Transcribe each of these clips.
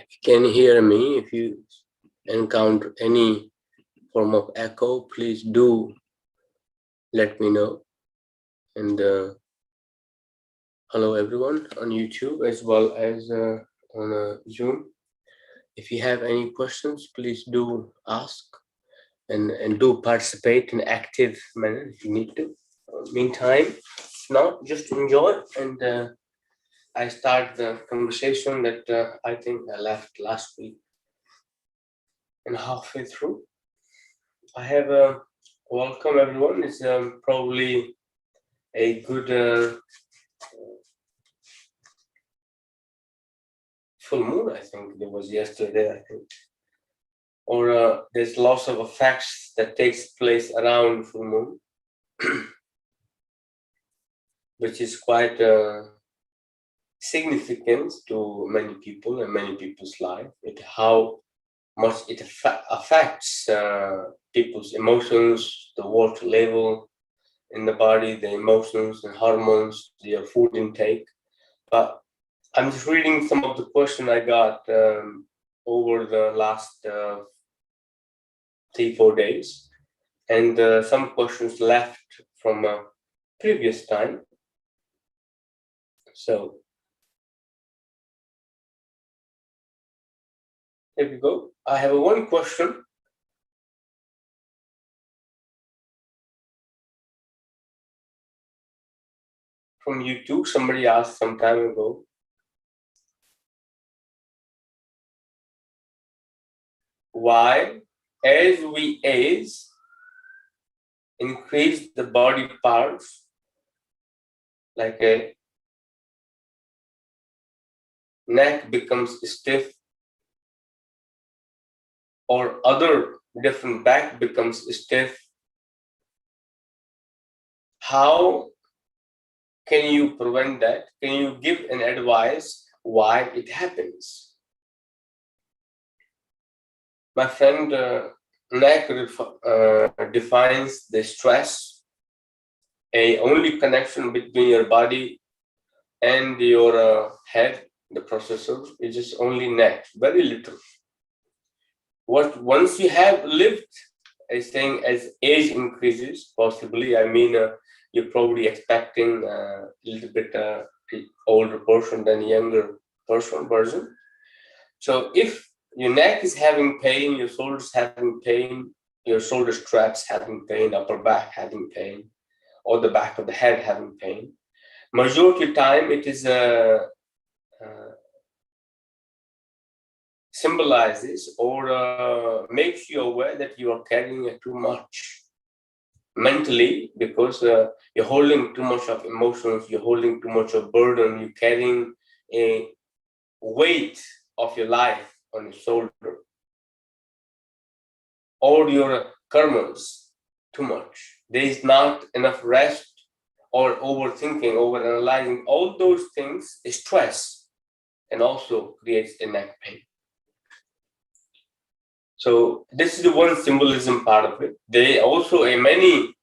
If you can hear me, if you encounter any form of echo, please do let me know. And hello everyone on YouTube as well as on Zoom. If you have any questions, please do ask and do participate in active manner if you need to. Meantime, if not, just enjoy. And I start the conversation that I think I left last week. And halfway through, I have a welcome everyone. It's probably a good full moon. I think it was yesterday. I think, or there's lots of effects that takes place around full moon, which is quite significant to many people and many people's life. How much it affects people's emotions, the water level in the body, the emotions and hormones, their food intake. But I'm just reading some of the questions I got over the last 3-4 days, and some questions left from a previous time. So here we go. I have one question. From YouTube, somebody asked some time ago. Why, as we age, increase the body parts like a neck becomes stiff, or other different back becomes stiff? How can you prevent that? Can you give an advice why it happens? My friend, neck defines the stress, a only connection between your body and your head, the processor, is just only neck, very little. Once you have lived, as saying, as age increases, possibly, I mean, you're probably expecting a little bit older person than younger version. So if your neck is having pain, your shoulders having pain, your shoulder straps having pain, upper back having pain, or the back of the head having pain, majority of time it is symbolizes or makes you aware that you are carrying too much mentally, because you're holding too much of emotions, you're holding too much of burden, you're carrying a weight of your life on your shoulder, or your karmas too much. There is not enough rest, or overthinking, overanalyzing. All those things is stress, and also creates a neck pain. So this is the one symbolism part of it. There also a many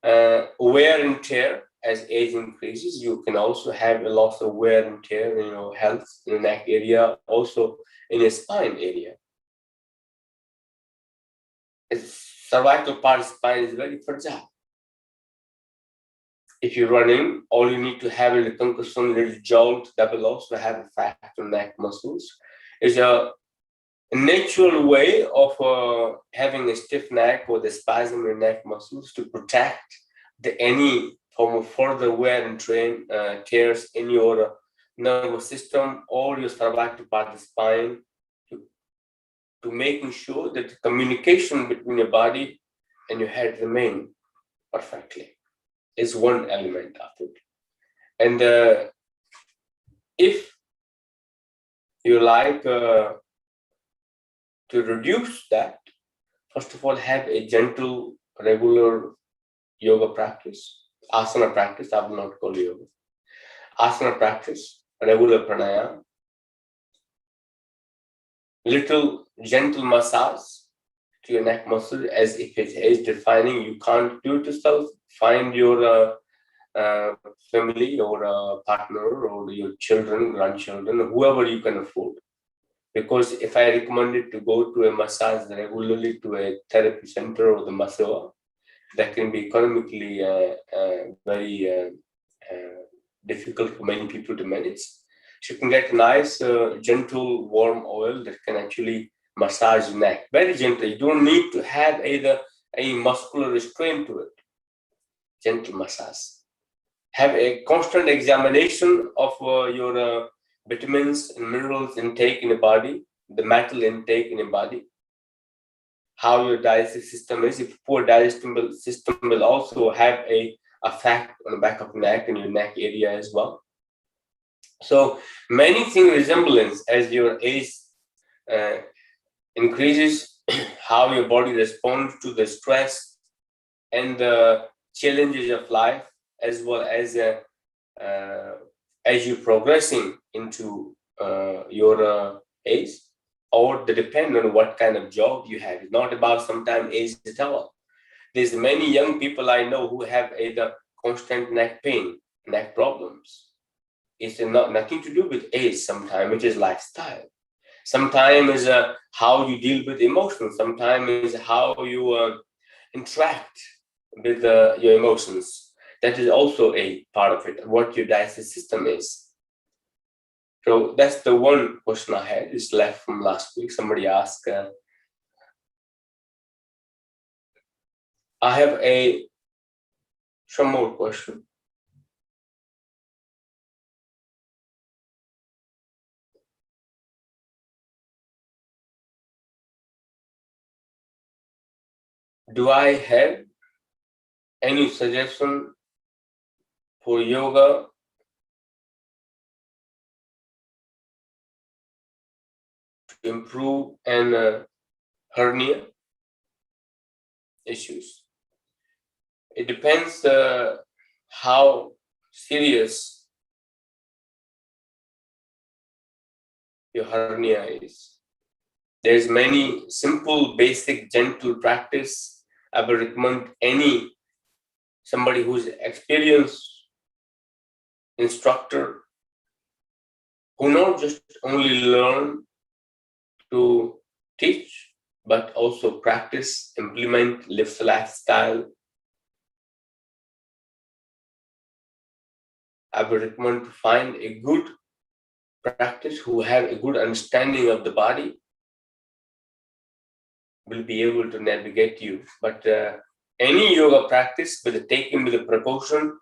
wear and tear. As age increases, you can also have a lot of wear and tear in your health, in the neck area, also in the spine area. The cervical part of the spine is very fragile. If you're running, all you need to have is a concussion, little jolt that will also have effect on neck muscles. It's a natural way of having a stiff neck or the spasm in neck muscles to protect any form of further wear and tears in your nervous system or your cervical part of the spine, to making sure that the communication between your body and your head remain perfectly, is one element of it. And if you like to reduce that, first of all, have a gentle, regular yoga practice, asana practice. I will not call yoga. Asana practice, regular pranayama, little gentle massage to your neck muscle, as if it is defining. You can't do it yourself. Find your family or partner or your children, grandchildren, whoever you can afford. Because if I recommended to go to a massage regularly to a therapy center or the masseur, that can be economically very difficult for many people to manage. So you can get nice, gentle, warm oil that can actually massage your neck very gently. You don't need to have either any muscular restraint to it. Gentle massage. Have a constant examination of your vitamins and minerals intake in the body, the metal intake in the body, how your digestive system is. If poor digestive system will also have a effect on the back of the neck and your neck area as well. So many things resemblance as your age uh, increases, how your body responds to the stress and the challenges of life, as well as you're progressing into your age, or they depend on what kind of job you have. It's not about sometimes age at all. There's many young people I know who have either constant neck pain, neck problems. It's not nothing to do with age. Sometimes it is lifestyle. Sometimes is how you deal with emotions. Sometimes is how you interact with your emotions. That is also a part of it. What your digestive system is. So that's the one question I had. It's left from last week. Somebody asked. I have some more question. Do I have any suggestion for yoga to improve and hernia issues? It depends how serious your hernia is. There's many simple, basic, gentle practice. I would recommend somebody who's experienced instructor who not just only learn to teach, but also practice, implement, live the lifestyle. I would recommend to find a good practice who have a good understanding of the body, will be able to navigate you. But any yoga practice, with taken with the precaution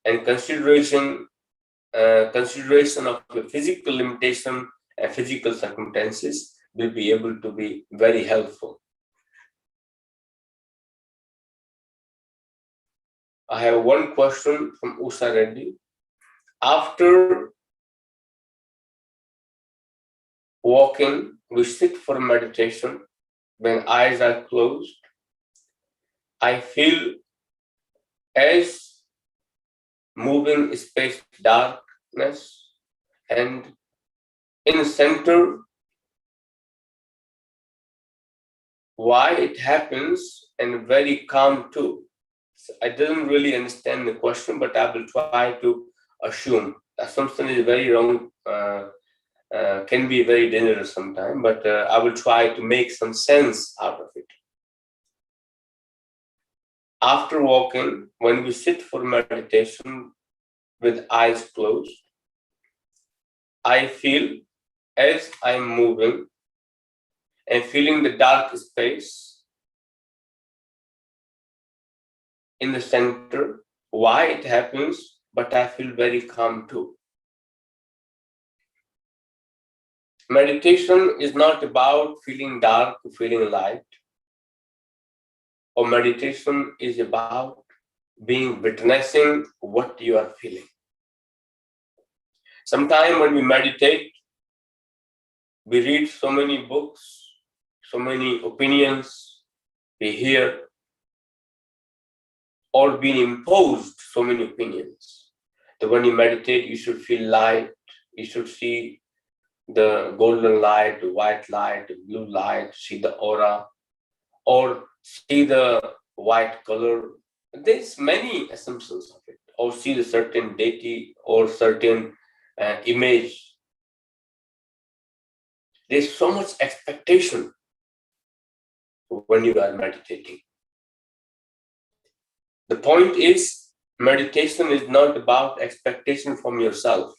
and consideration of the physical limitation and physical circumstances, will be able to be very helpful. I have one question from Usha Reddy. After walking, we sit for meditation. When eyes are closed, I feel as moving space darkness, and in the center, why it happens, and very calm too. So I didn't really understand the question, but I will try to assume. Assumption is very wrong, can be very dangerous sometimes, but I will try to make some sense out of it. After walking, when we sit for meditation with eyes closed, I feel as I'm moving and feeling the dark space in the center, why it happens, but I feel very calm too. Meditation is not about feeling dark, feeling light, or meditation is about witnessing what you are feeling. Sometimes when we meditate, we read so many books, so many opinions, we hear, or being imposed so many opinions. That when you meditate, you should feel light, you should see the golden light, the white light, the blue light, see the aura, or see the white color. There's many assumptions of it, or see the certain deity or certain image. There's so much expectation when you are meditating. The point is, meditation is not about expectation from yourself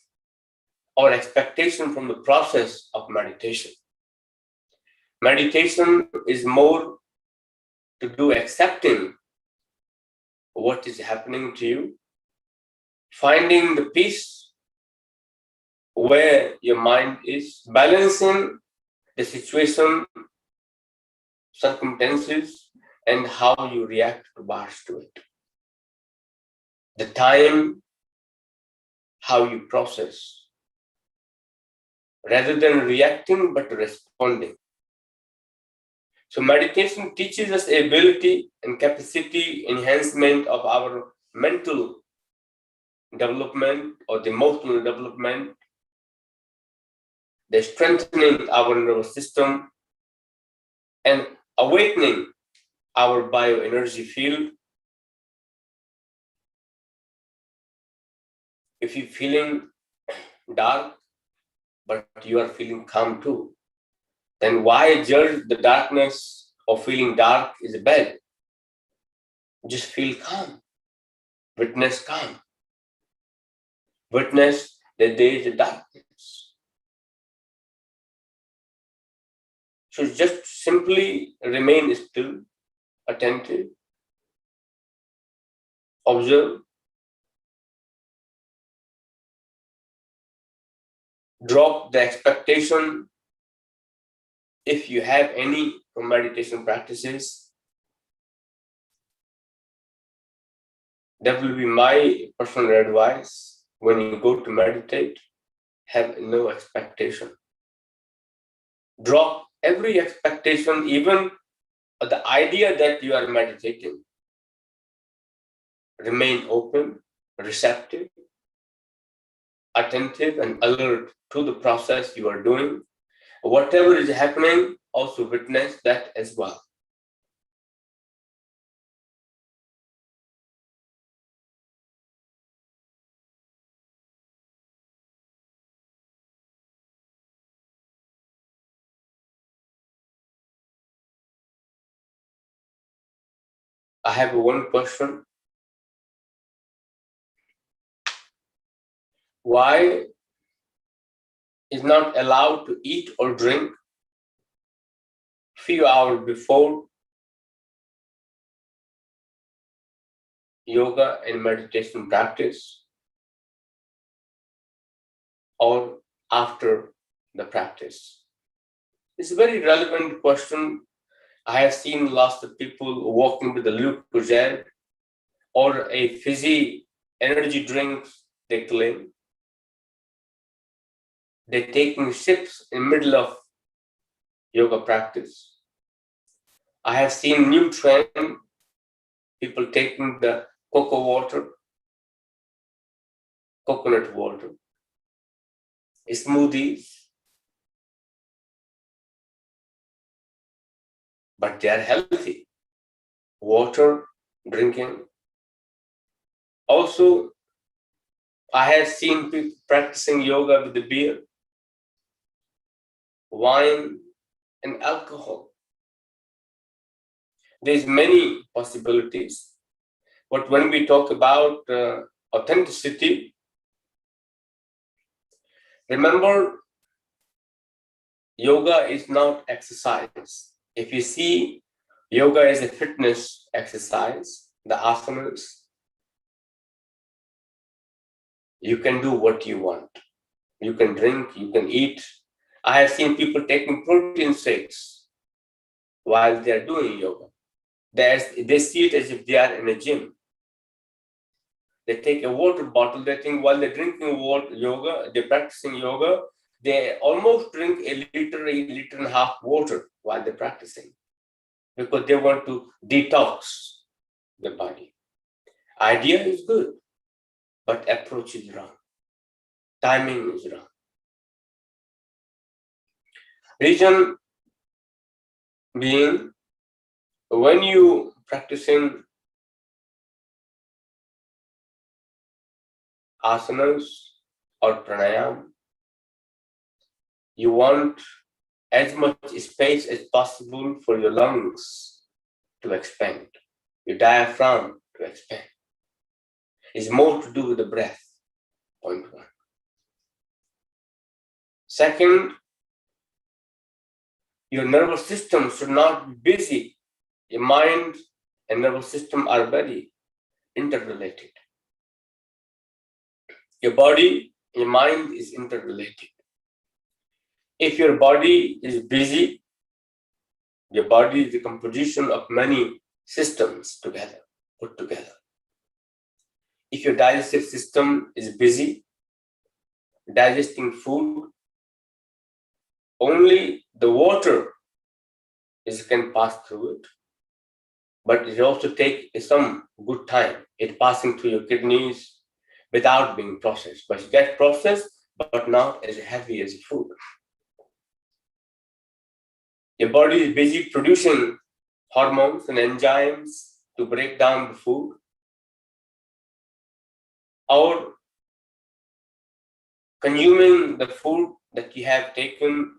or expectation from the process of meditation. Meditation is more to do accepting what is happening to you, finding the peace where your mind is, balancing the situation, circumstances, and how you react to it. The time, how you process, rather than reacting but responding. So meditation teaches us the ability and capacity enhancement of our mental development or the emotional development, the strengthening our nervous system, and awakening our bioenergy field. If you're feeling dark, but you are feeling calm too, then why judge the darkness of feeling dark is bad? Just feel calm. Witness calm. Witness that there is a darkness. So just simply remain still, attentive, observe, drop the expectation. If you have any meditation practices, that will be my personal advice. When you go to meditate, have no expectation. Drop every expectation, even the idea that you are meditating. Remain open, receptive, attentive, and alert to the process you are doing. Whatever is happening, also witness that as well. I have one question. Why is not allowed to eat or drink few hours before yoga and meditation practice or after the practice? It's a very relevant question. I have seen lots of people walking with a glucose or a fizzy energy drink they claim. They're taking sips in the middle of yoga practice. I have seen new trend, people taking the coconut water, smoothies, but they are healthy. Water drinking. Also, I have seen people practicing yoga with the beer, wine, and alcohol. There's many possibilities. But when we talk about authenticity, remember, yoga is not exercise. If you see yoga as a fitness exercise, the asanas, you can do what you want. You can drink, you can eat. I have seen people taking protein shakes while they are doing yoga. They see it as if they are in a gym. They take a water bottle, they think while they're drinking water, yoga, they're practicing yoga, they almost drink a liter and a half water while they're practicing because they want to detox the body. Idea is good, but approach is wrong. Timing is wrong. Reason being, when you practicing asanas or pranayam, you want as much space as possible for your lungs to expand, your diaphragm to expand. It's more to do with the breath, point one. Second, your nervous system should not be busy. Your mind and nervous system are very interrelated. Your body, your mind is interrelated. If your body is busy, your body is the composition of many systems together, put together. If your digestive system is busy digesting food, only the water can pass through it, but it also takes some good time. It passing through your kidneys without being processed, but it gets processed, but not as heavy as food. Your body is busy producing hormones and enzymes to break down the food, or consuming the food that you have taken,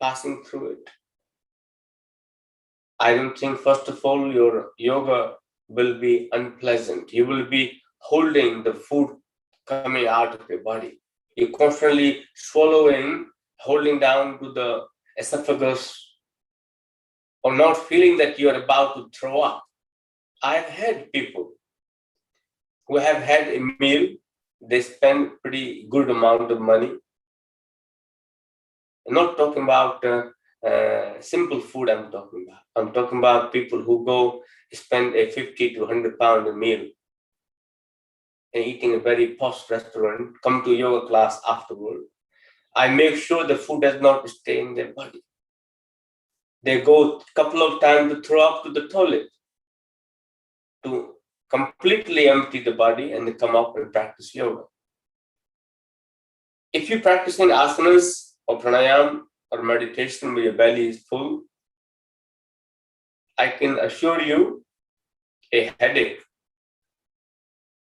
passing through it. I don't think, first of all, your yoga will be unpleasant. You will be holding the food coming out of your body. You're constantly swallowing, holding down to the esophagus, or not feeling that you're about to throw up. I've had people who have had a meal, they spend pretty good amount of money. I'm not talking about simple food I'm talking about. I'm talking about people who go spend a 50 to 100 pound meal and eating a very posh restaurant, come to yoga class afterward. I make sure the food does not stay in their body. They go a couple of times to throw up to the toilet to completely empty the body and they come up and practice yoga. If you're practicing asanas or pranayam or meditation where your belly is full, I can assure you a headache.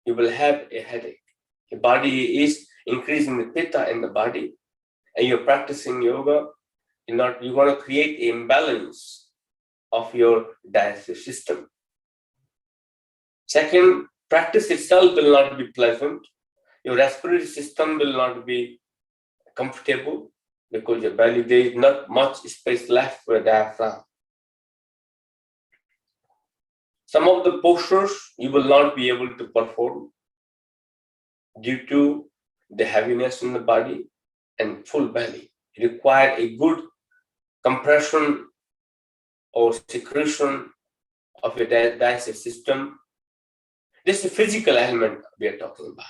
You will have a headache. Your body is increasing the pitta in the body, and you're practicing yoga. You're going to create an imbalance of your digestive system. Second, practice itself will not be pleasant. Your respiratory system will not be comfortable because your belly, there is not much space left for the diaphragm. Some of the postures you will not be able to perform due to the heaviness in the body and full belly. It requires a good compression or secretion of your digestive system. This is a physical element we are talking about.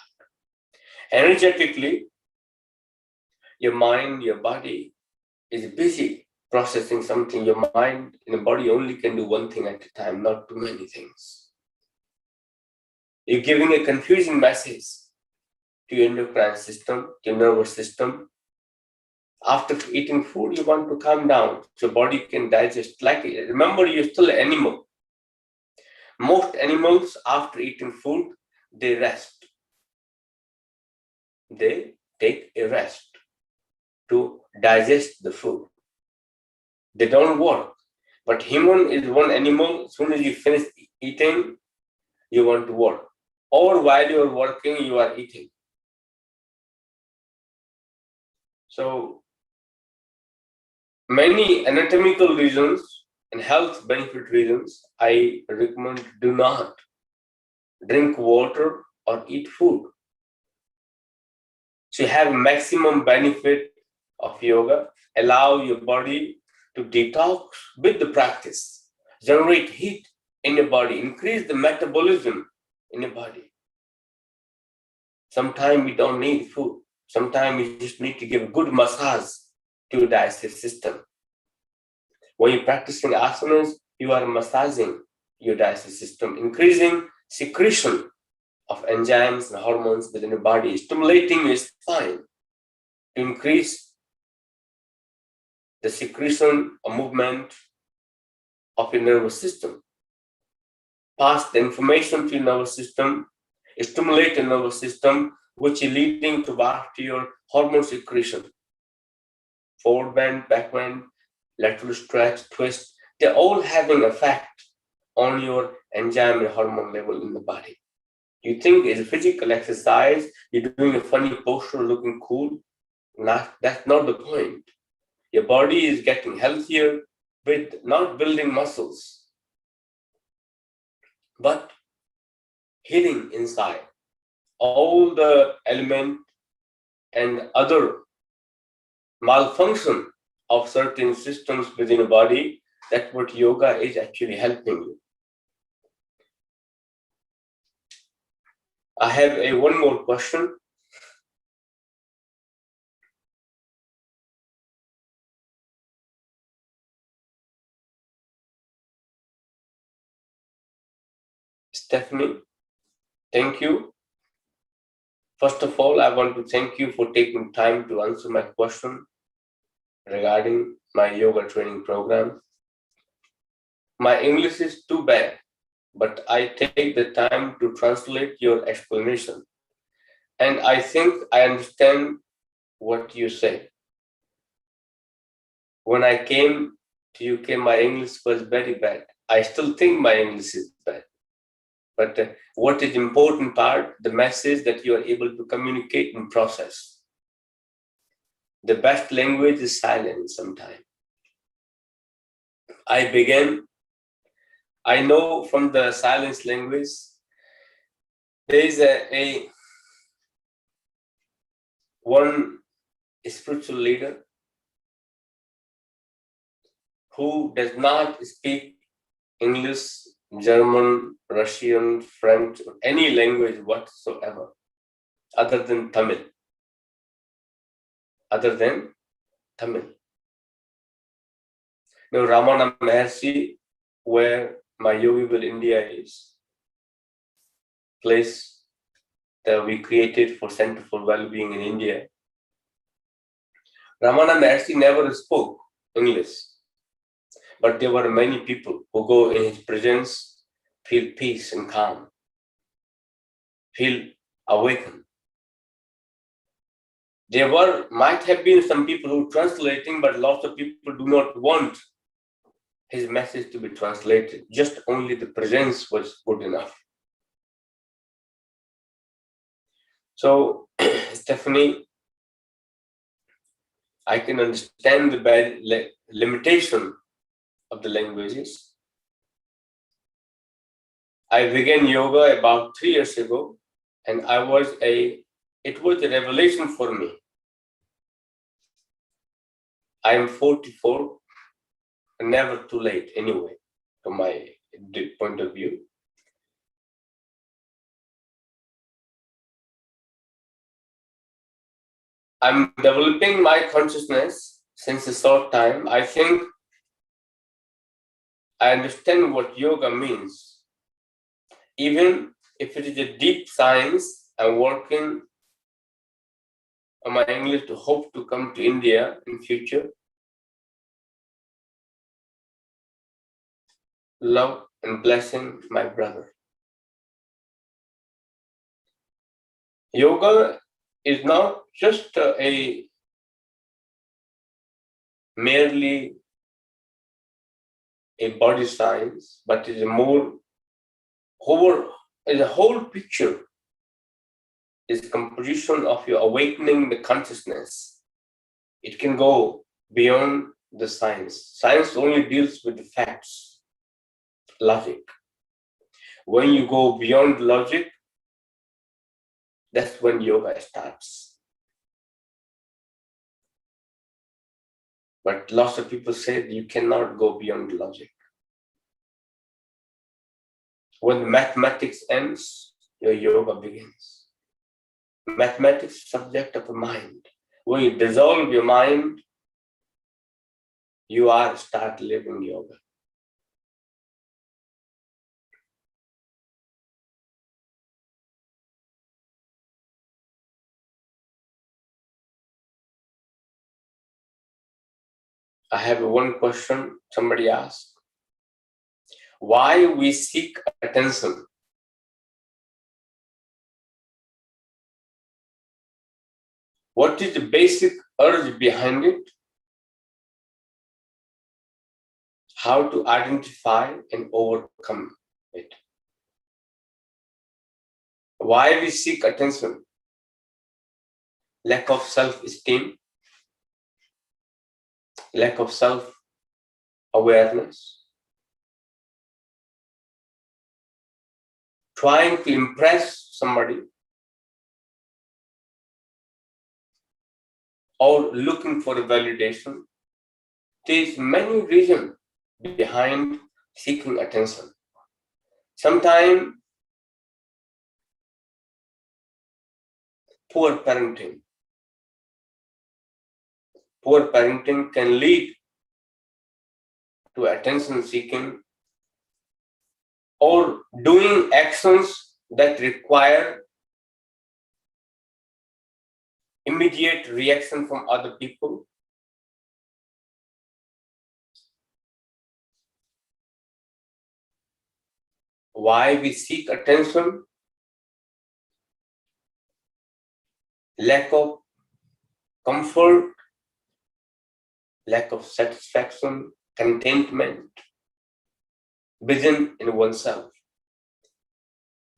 Energetically, your mind, your body is busy processing something. Your mind and the body only can do one thing at a time, not too many things. You're giving a confusing message to your endocrine system, to your nervous system. After eating food, you want to calm down so your body can digest. Like, remember, you're still an animal. Most animals, after eating food, they rest. They take a rest to digest the food. They don't work. But human is one animal, as soon as you finish eating, you want to work. Or while you're working, you are eating. So many anatomical reasons and health benefit reasons, I recommend do not drink water or eat food. So you have maximum benefit of yoga. Allow your body to detox with the practice. Generate heat in your body. Increase the metabolism in your body. Sometimes we don't need food. Sometimes we just need to give a good massage to your digestive system. When you're practicing asanas, you are massaging your digestive system, increasing secretion of enzymes and hormones within the body, stimulating your spine to increase the secretion or movement of your nervous system. Pass the information to your nervous system, stimulate the nervous system, which is leading to your hormone secretion. Forward bend, back bend, lateral stretch, twist, they're all having effect on your enzyme and hormone level in the body. You think it's a physical exercise, you're doing a funny posture looking cool. That's not the point. Your body is getting healthier with not building muscles, but healing inside. All the element and other malfunction of certain systems within the body, that's what yoga is actually helping you. I have one more question. Stephanie, thank you. First of all, I want to thank you for taking time to answer my question regarding my yoga training program. My English is too bad, but I take the time to translate your explanation. And I think I understand what you say. When I came to UK, my English was very bad. I still think my English is bad. But what is important part, the message that you are able to communicate and process. The best language is silence sometimes. I know from the silence language, there is one spiritual leader who does not speak English, German, Russian, French, or any language whatsoever, other than Tamil. Now, Ramana Maharshi, where my Yogiville India is, place that we created for Center for Wellbeing in India. Ramana Maharshi never spoke English, but there were many people who go in his presence, feel peace and calm, feel awakened. There might have been some people who translating, but lots of people do not want his message to be translated. Just only the presence was good enough. So, Stephanie, I can understand the limitation of the languages. I began yoga about 3 years ago, and it was a revelation for me. I am 44, never too late anyway, from my point of view. I'm developing my consciousness since a short time. I think I understand what yoga means. Even if it is a deep science, I'm working on my English to hope to come to India in future. Love and blessing, my brother. Yoga is not just merely a body science, but is a whole picture. Is composition of your awakening the consciousness. It can go beyond the science. Science only deals with the facts, logic. When you go beyond logic, that's when yoga starts. But lots of people say you cannot go beyond logic. When mathematics ends, your yoga begins. Mathematics is subject of the mind. When you dissolve your mind, you start living yoga. I have one question somebody asked. Why we seek attention? What is the basic urge behind it? how to identify and overcome it. Why we seek attention? Lack of self-esteem, lack of self-awareness, trying to impress somebody, or looking for a validation. There's many reasons behind seeking attention. Sometimes poor parenting. Poor parenting can lead to attention seeking or doing actions that require immediate reaction from other people. Why we seek attention? Lack of comfort, lack of satisfaction, contentment, vision in oneself,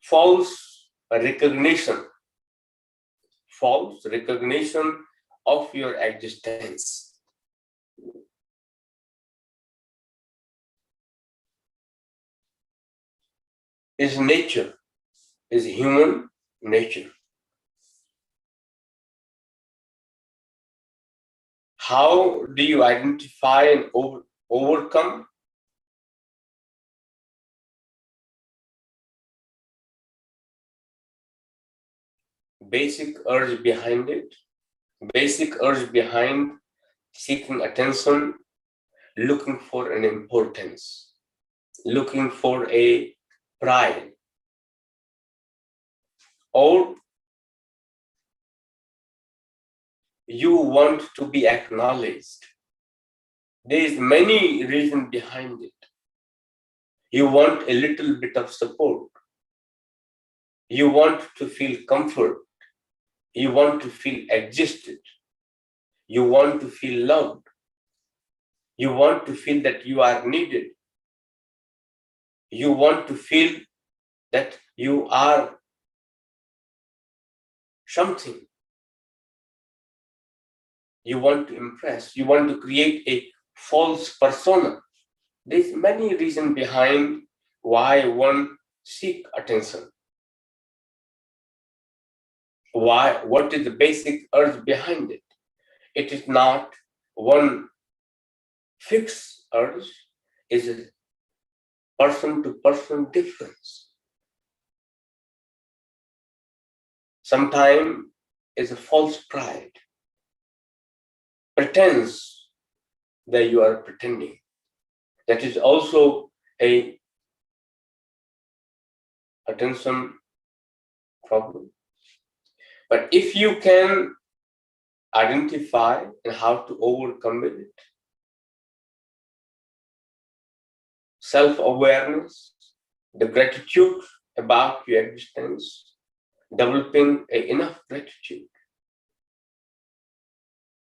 false recognition of your existence. Is nature, is human nature. How do you identify and overcome? Basic urge behind it, basic urge behind seeking attention, looking for an importance, looking for a pride, or you want to be acknowledged. There is many reasons behind it. You want a little bit of support. You want to feel comfort. You want to feel existed. You want to feel loved. You want to feel that you are needed. You want to feel that you are something. You want to impress. You want to create a false persona. There's many reasons behind why one seek attention. Why? What is the basic urge behind it? It is not one fixed urge. It's a person-to-person difference. Sometimes it's a false pride. Pretends that you are pretending. That is also a attention problem. But if you can identify and how to overcome it, self-awareness, the gratitude about your existence, developing enough gratitude,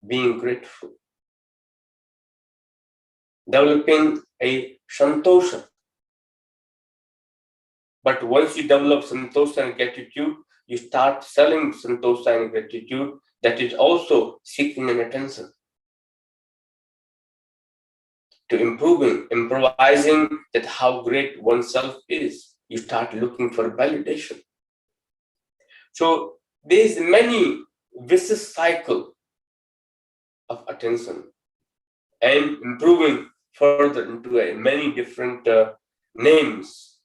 being grateful, developing a santosha. But once you develop santosha and gratitude, you start selling santosha and gratitude. That is also seeking an attention. To improvising that how great oneself is, you start looking for validation. So there is many vicious cycle of attention and improving further into many different names.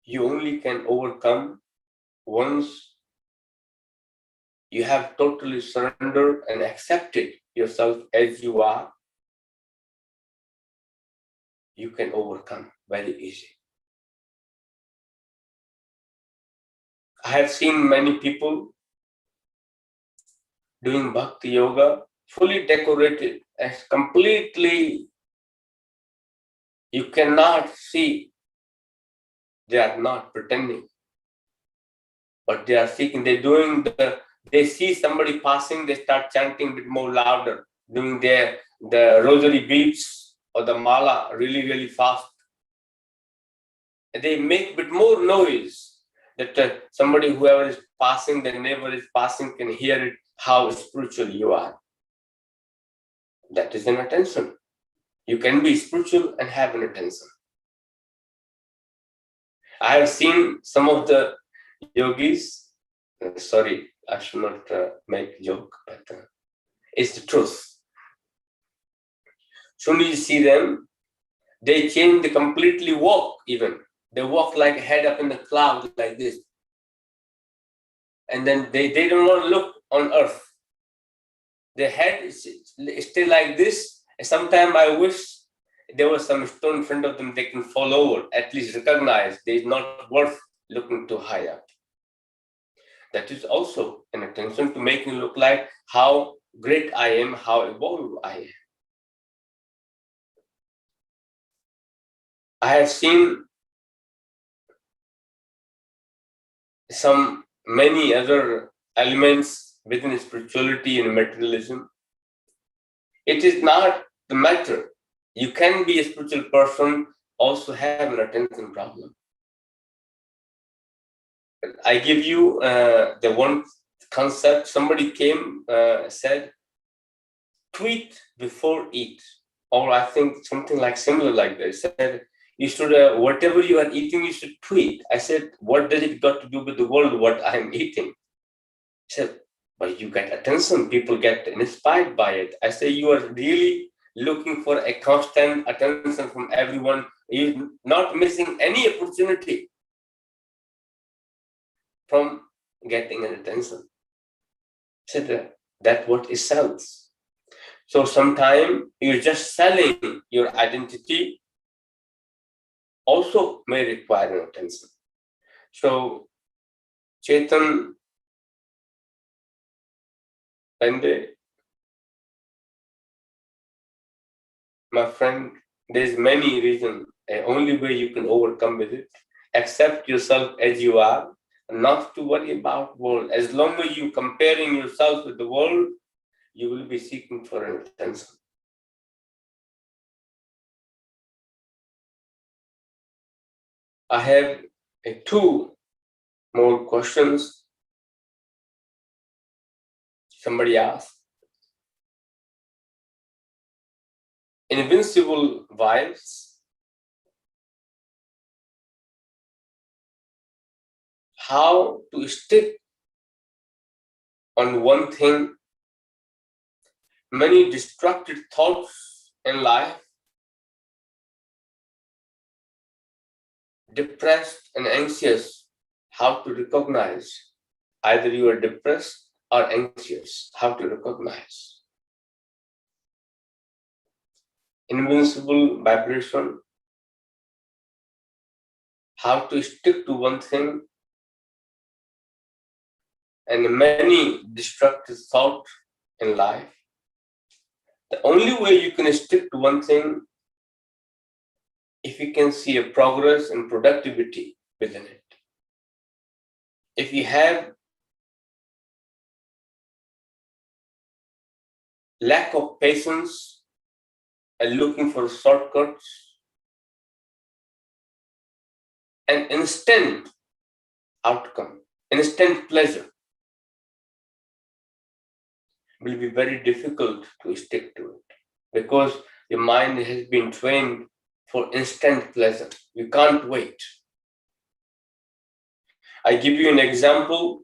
You only can overcome once you have totally surrendered and accepted yourself as you are. You can overcome very easy. I have seen many people doing bhakti yoga, fully decorated, as completely, you cannot see, they are not pretending, but they are seeking, they're doing They see somebody passing, they start chanting a bit more louder, doing the rosary beads or the mala really, really fast. They make a bit more noise that somebody, whoever is passing, the neighbor is passing, can hear it, how spiritual you are. That is an attention. You can be spiritual and have an attention. I have seen some of the yogis, sorry, I should not make joke, but it's the truth. Soon you see them, they change, they completely walk even. They walk like head up in the cloud like this. And then they don't want to look on earth. Their head is still like this. And sometimes I wish there was some stone in front of them they can fall over, at least recognize they are not worth looking too high up. That is also an attention to making it look like how great I am, how evolved I am. I have seen many other elements within spirituality and materialism. It is not the matter. You can be a spiritual person, also have an attention problem. I give you the one concept. Somebody came, said, tweet before eat. Or I think something like similar like this. Said, you should, whatever you are eating, you should tweet. I said, what does it got to do with the world, what I'm eating? He said, but you get attention, people get inspired by it. I say, you are really looking for a constant attention from everyone. You're not missing any opportunity from getting an attention. I said, that's what it sells. So sometimes you're just selling your identity, also may require an attention. So Chetan Pande, my friend, there's many reasons. The only way you can overcome with it, accept yourself as you are, not to worry about world. As long as you comparing yourself with the world, you will be seeking for an attention. I have two more questions. Somebody asked, invincible wives, how to stick on one thing, many destructive thoughts in life, depressed and anxious, how to recognize either you are depressed or anxious, how to recognize. Invincible vibration, how to stick to one thing, and many destructive thoughts in life. The only way you can stick to one thing, if you can see a progress and productivity within it. If you have lack of patience and looking for shortcuts and instant outcome, instant pleasure, will be very difficult to stick to it because your mind has been trained for instant pleasure. You can't wait. I give you an example.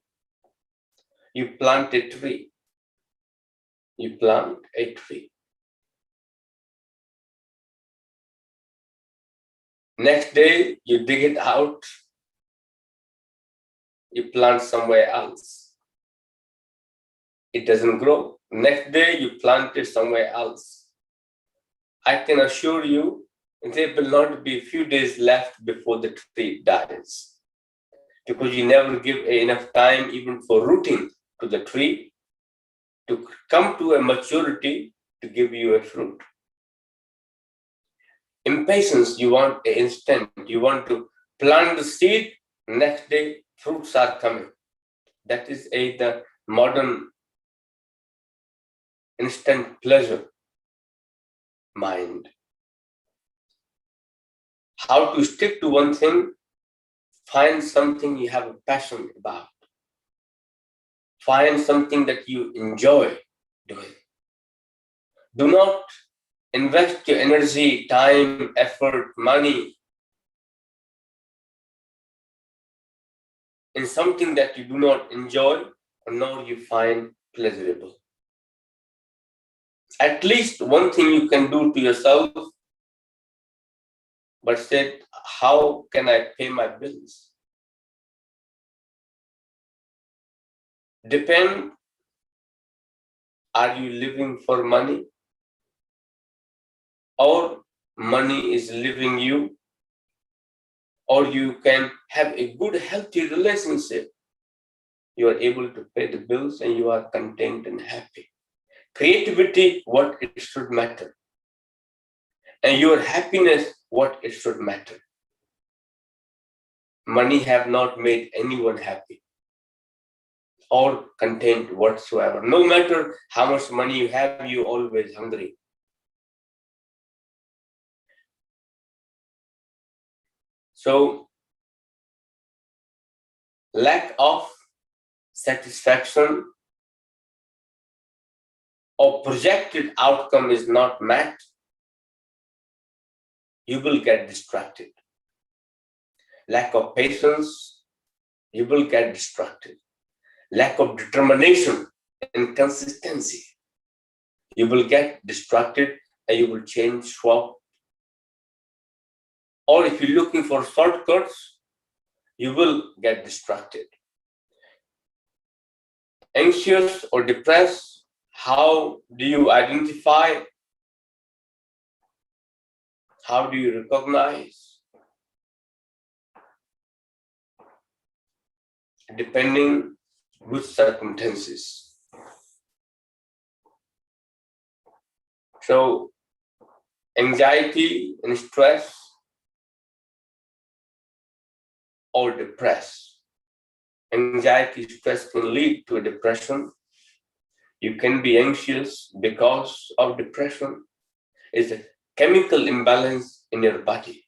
You plant a tree. You plant a tree. Next day, you dig it out. You plant somewhere else. It doesn't grow. Next day, you plant it somewhere else. I can assure you, there will not be a few days left before the tree dies. Because you never give enough time even for rooting to the tree to come to a maturity to give you a fruit. Impatience, you want an instant. You want to plant the seed, next day fruits are coming. That is the modern instant pleasure mind. How to stick to one thing? Find something you have a passion about. Find something that you enjoy doing. Do not invest your energy, time, effort, money in something that you do not enjoy or nor you find pleasurable. At least one thing you can do to yourself, but said, how can I pay my bills? Depend, are you living for money? Or money is living you? Or you can have a good, healthy relationship. You are able to pay the bills and you are content and happy. Creativity, what it should matter. And your happiness, what it should matter. Money have not made anyone happy or content whatsoever. No matter how much money you have, you're always hungry. So, lack of satisfaction or projected outcome is not met, you will get distracted. Lack of patience, you will get distracted. Lack of determination and consistency, you will get distracted and you will change swap. Or if you're looking for shortcuts, you will get distracted. Anxious or depressed, how do you identify? How do you recognize? Depending which circumstances. So, anxiety and stress or depressed. Anxiety, stress can lead to a depression. You can be anxious because of depression. It's a chemical imbalance in your body,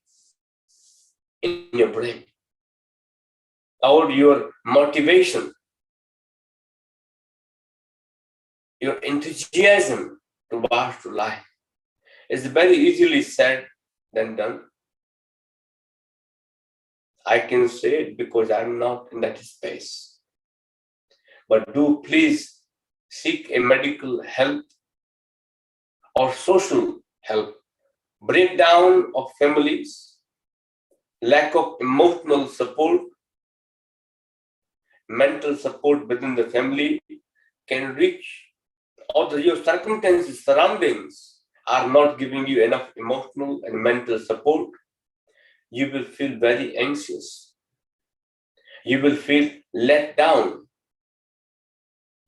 in your brain, or your motivation, your enthusiasm towards life. It's very easily said than done. I can say it because I'm not in that space. But do please seek a medical help or social help. Breakdown of families, lack of emotional support, mental support within the family can reach, although your circumstances, surroundings are not giving you enough emotional and mental support, you will feel very anxious. You will feel let down.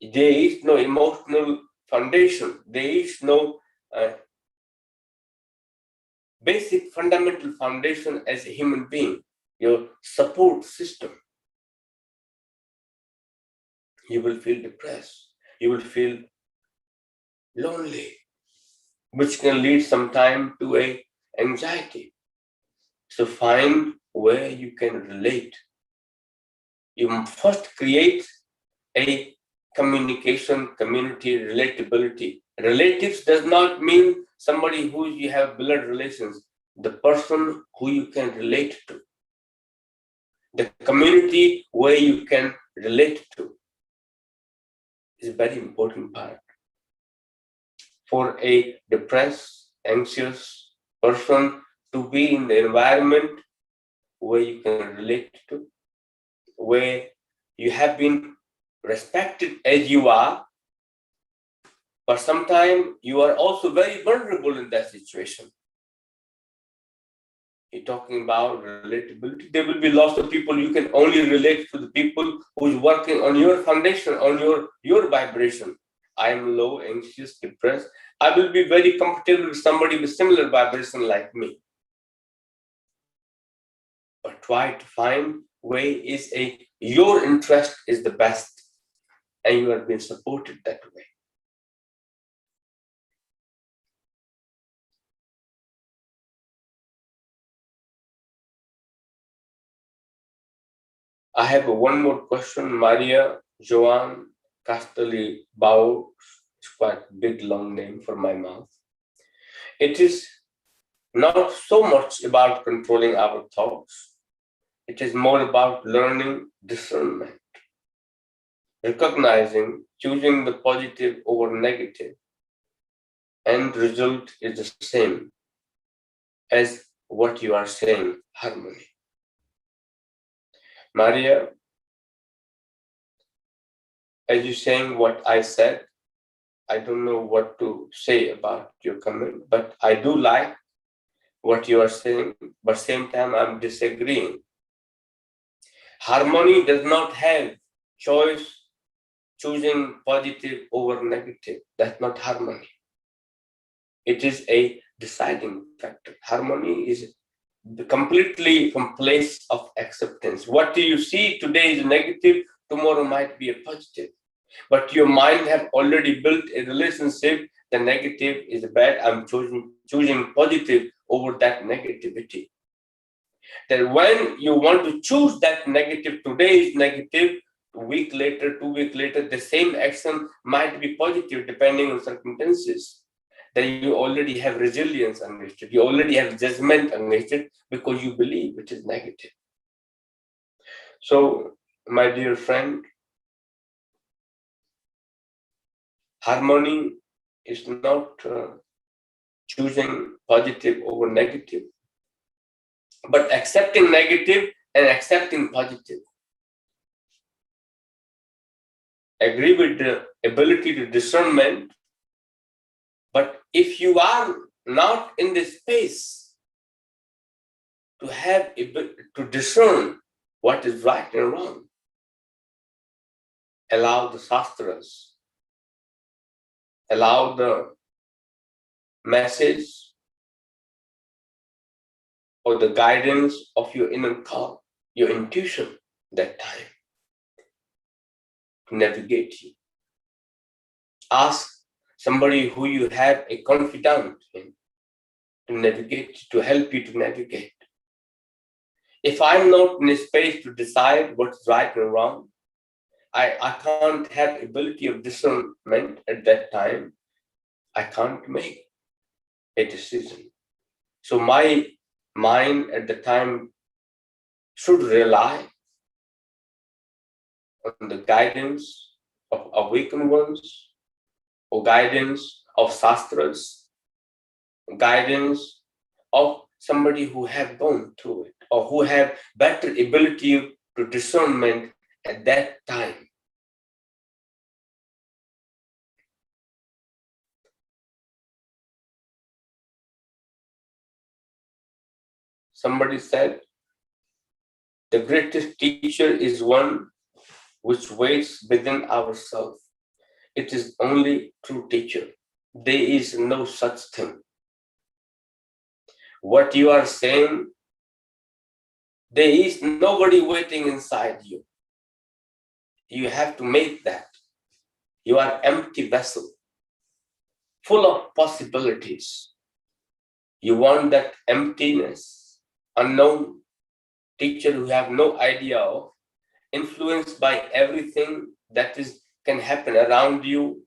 There is no emotional foundation. There is no basic fundamental foundation as a human being, your support system. You will feel depressed. You will feel lonely, which can lead sometime to a anxiety. So find where you can relate. You first create a communication, community, relatability. Relatives does not mean somebody who you have blood relations, the person who you can relate to. The community where you can relate to is a very important part. For a depressed, anxious person to be in the environment where you can relate to, where you have been respected as you are, but sometimes you are also very vulnerable in that situation. You're talking about relatability. There will be lots of people you can only relate to the people who's working on your foundation, on your vibration. I am low, anxious, depressed. I will be very comfortable with somebody with similar vibration like me. But try to find where is your interest is the best and you are being supported that way. I have one more question. Maria Joan Castelli Bau, it's quite a big long name for my mouth. It is not so much about controlling our thoughts. It is more about learning discernment, recognizing, choosing the positive over negative. End result is the same as what you are saying, harmony. Maria, as you're saying what I said, I don't know what to say about your comment, but I do like what you are saying, but same time I'm disagreeing. Harmony does not have choice, choosing positive over negative. That's not harmony. It is a deciding factor. Harmony is completely from place of acceptance. What do you see today is negative, tomorrow might be a positive. But your mind have already built a relationship. The negative is bad. I'm choosing positive over that negativity. That when you want to choose that negative, today is negative, a week later, 2 weeks later, the same action might be positive depending on circumstances. Then you already have resilience against it. You already have judgment against it because you believe it is negative. So, my dear friend, harmony is not choosing positive over negative, but accepting negative and accepting positive. Agree with the ability to discernment, but if you are not in the space to have to discern what is right and wrong, allow the shastras, allow the message or the guidance of your inner call, your intuition that time to navigate you. Ask somebody who you have a confidant in to navigate, to help you to navigate. If I'm not in a space to decide what's right and wrong, I can't have ability of discernment at that time. I can't make a decision. So my mind at the time should rely on the guidance of awakened ones, or guidance of shastras, guidance of somebody who have gone through it, or who have better ability to discernment at that time. Somebody said, the greatest teacher is one which waits within ourselves. It is only true teacher. There is no such thing. What you are saying, there is nobody waiting inside you. You have to make that. You are empty vessel, full of possibilities. You want that emptiness, unknown teacher who have no idea of, influenced by everything that can happen around you.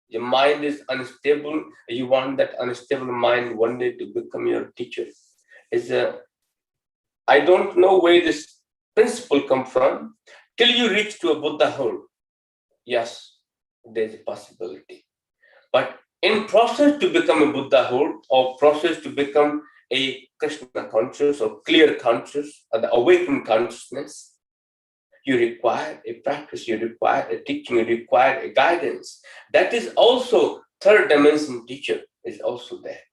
Your mind is unstable. You want that unstable mind one day to become your teacher. I don't know where this principle come from. Till you reach to a Buddhahood, yes, there's a possibility. But in process to become a Buddhahood, or process to become a Krishna conscious or clear conscious, or the awakened consciousness, you require a practice, you require a teaching, you require a guidance. That is also third dimension teacher is also there.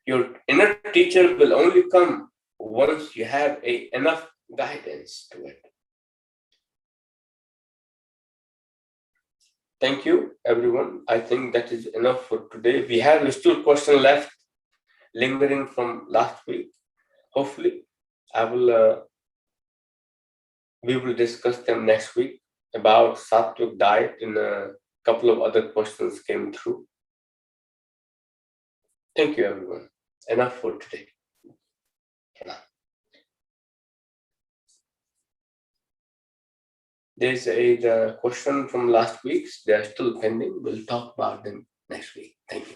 Your inner teacher will only come once you have enough guidance to it. Thank you, everyone. I think that is enough for today. We have still question left, lingering from last week. Hopefully, we will discuss them next week. about sattvic diet, and a couple of other questions came through. Thank you, everyone. Enough for today. There's the question from last week's. They are still pending. We'll talk about them next week. Thank you.